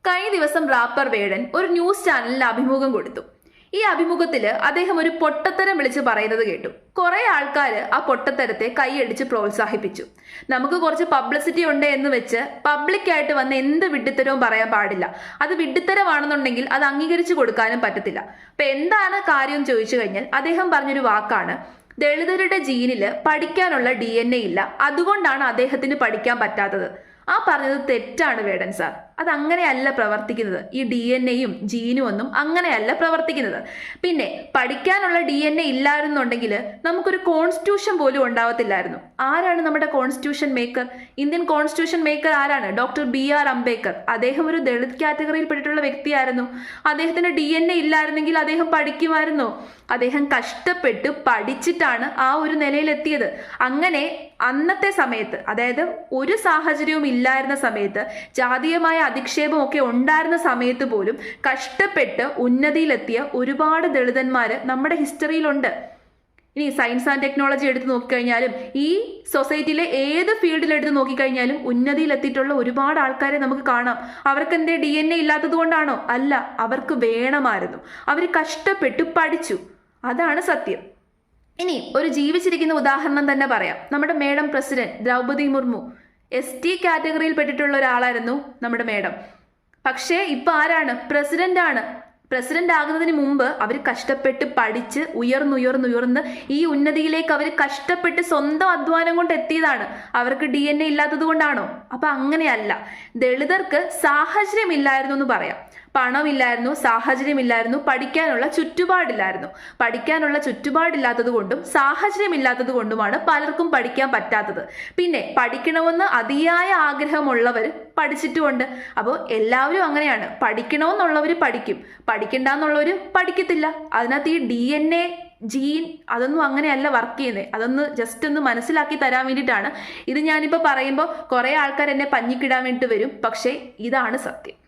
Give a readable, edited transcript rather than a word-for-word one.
കഴിഞ്ഞ ദിവസം റാപ്പർ വേടൻ ഒരു ന്യൂസ് ചാനലിൽ അഭിമുഖം കൊടുത്തു. ഈ അഭിമുഖത്തിൽ അദ്ദേഹം ഒരു പൊട്ടത്തരം വിളിച്ച് പറയുന്നത് കേട്ടു. കുറെ ആൾക്കാർ ആ പൊട്ടത്തരത്തെ കൈയടിച്ച് പ്രോത്സാഹിപ്പിച്ചു. നമുക്ക് കുറച്ച് പബ്ലിസിറ്റി ഉണ്ട് എന്ന് വെച്ച് പബ്ലിക്കായിട്ട് വന്ന് എന്ത് വിഡ്ഢിത്തരവും പറയാൻ പാടില്ല. അത് വിഡ്ഢിത്തരമാണെന്നുണ്ടെങ്കിൽ അത് അംഗീകരിച്ചു കൊടുക്കാനും പറ്റത്തില്ല. അപ്പൊ എന്താണ് കാര്യം ചോദിച്ചു കഴിഞ്ഞാൽ അദ്ദേഹം പറഞ്ഞൊരു വാക്കാണ്, ദളിതരുടെ ജീനില് പഠിക്കാനുള്ള DNA ഇല്ല, അതുകൊണ്ടാണ് അദ്ദേഹത്തിന് പഠിക്കാൻ പറ്റാത്തത്. ആ പറഞ്ഞത് തെറ്റാണ് വേടൻ സാർ. അത് അങ്ങനെയല്ല പ്രവർത്തിക്കുന്നത്. ഈ DNA ജീനും ഒന്നും അങ്ങനെയല്ല പ്രവർത്തിക്കുന്നത്. പിന്നെ പഠിക്കാനുള്ള DNA ഇല്ലായിരുന്നുണ്ടെങ്കിൽ നമുക്കൊരു കോൺസ്റ്റിറ്റ്യൂഷൻ പോലും ഉണ്ടാവത്തില്ലായിരുന്നു. ആരാണ് നമ്മുടെ constitution maker? Indian constitution maker ആരാണ്? Doctor BR Ambedkar. അദ്ദേഹം ഒരു ദളിത് കാറ്റഗറിയിൽപ്പെട്ടിട്ടുള്ള വ്യക്തിയായിരുന്നു. അദ്ദേഹത്തിന് DNA ഇല്ലായിരുന്നെങ്കിൽ അദ്ദേഹം പഠിക്കുമായിരുന്നു. അദ്ദേഹം കഷ്ടപ്പെട്ട് പഠിച്ചിട്ടാണ് ആ ഒരു നിലയിലെത്തിയത്. അങ്ങനെ അന്നത്തെ സമയത്ത്, അതായത് ഒരു സാഹചര്യവും ഇല്ലായിരുന്ന സമയത്ത്, ജാതീയമായ അധിക്ഷേപമൊക്കെ ഉണ്ടായിരുന്ന സമയത്ത് പോലും കഷ്ടപ്പെട്ട് ഉന്നതിയിലെത്തിയ ഒരുപാട് ദളിതന്മാര് നമ്മുടെ ഹിസ്റ്ററിയിലുണ്ട്. ഇനി സയൻസ് ആൻഡ് ടെക്നോളജി എടുത്ത് നോക്കിക്കഴിഞ്ഞാലും ഈ സൊസൈറ്റിയിലെ ഏത് ഫീൽഡിൽ എടുത്ത് നോക്കിക്കഴിഞ്ഞാലും ഉന്നതിയിലെത്തിയിട്ടുള്ള ഒരുപാട് ആൾക്കാരെ നമുക്ക് കാണാം. അവർക്ക് എന്തേ DNA ഇല്ലാത്തത് കൊണ്ടാണോ? അല്ല, അവർക്ക് വേണമായിരുന്നു. അവർ കഷ്ടപ്പെട്ട് പഠിച്ചു. അതാണ് സത്യം. ഇനി ഒരു ജീവിച്ചിരിക്കുന്ന ഉദാഹരണം തന്നെ പറയാം. നമ്മുടെ madam president Droupadi Murmu ST കാറ്റഗറിയിൽ പെട്ടിട്ടുള്ള ഒരാളായിരുന്നു നമ്മുടെ മേഡം. പക്ഷേ ഇപ്പൊ ആരാണ്? പ്രസിഡന്റ് ആണ്. പ്രസിഡന്റ് ആകുന്നതിന് മുമ്പ് അവർ കഷ്ടപ്പെട്ട് പഠിച്ച് ഉയർന്നുയർന്നുയർന്ന് ഈ ഉന്നതിയിലേക്ക് അവർ കഷ്ടപ്പെട്ട് സ്വന്തം അധ്വാനം കൊണ്ട് എത്തിയതാണ്. അവർക്ക് DNA ഇല്ലാത്തത് കൊണ്ടാണോ? അപ്പൊ അങ്ങനെയല്ല. ദളിതർക്ക് സാഹചര്യമില്ലായിരുന്നു എന്ന് പറയാം. പണമില്ലായിരുന്നു, സാഹചര്യമില്ലായിരുന്നു, പഠിക്കാനുള്ള ചുറ്റുപാടില്ലായിരുന്നു. പഠിക്കാനുള്ള ചുറ്റുപാടില്ലാത്തത് കൊണ്ടും സാഹചര്യമില്ലാത്തത് കൊണ്ടുമാണ് പലർക്കും പഠിക്കാൻ പറ്റാത്തത്. പിന്നെ പഠിക്കണമെന്ന് അതിയായ ആഗ്രഹമുള്ളവർ പഠിച്ചിട്ടുമുണ്ട്. അപ്പോൾ എല്ലാവരും അങ്ങനെയാണ്. പഠിക്കണമെന്നുള്ളവർ പഠിക്കും, പഠിക്കണ്ടെന്നുള്ളവർ പഠിക്കത്തില്ല. അതിനകത്ത് ഈ DNA ജീൻ അതൊന്നും അങ്ങനെയല്ല വർക്ക് ചെയ്യുന്നത്. അതൊന്ന് ജസ്റ്റ് ഒന്ന് മനസ്സിലാക്കി തരാൻ വേണ്ടിയിട്ടാണ് ഇത് ഞാനിപ്പോൾ പറയുമ്പോൾ കുറേ ആൾക്കാർ എന്നെ പഞ്ഞിക്കിടാൻ വേണ്ടിയിട്ട് വരും. പക്ഷേ ഇതാണ് സത്യം.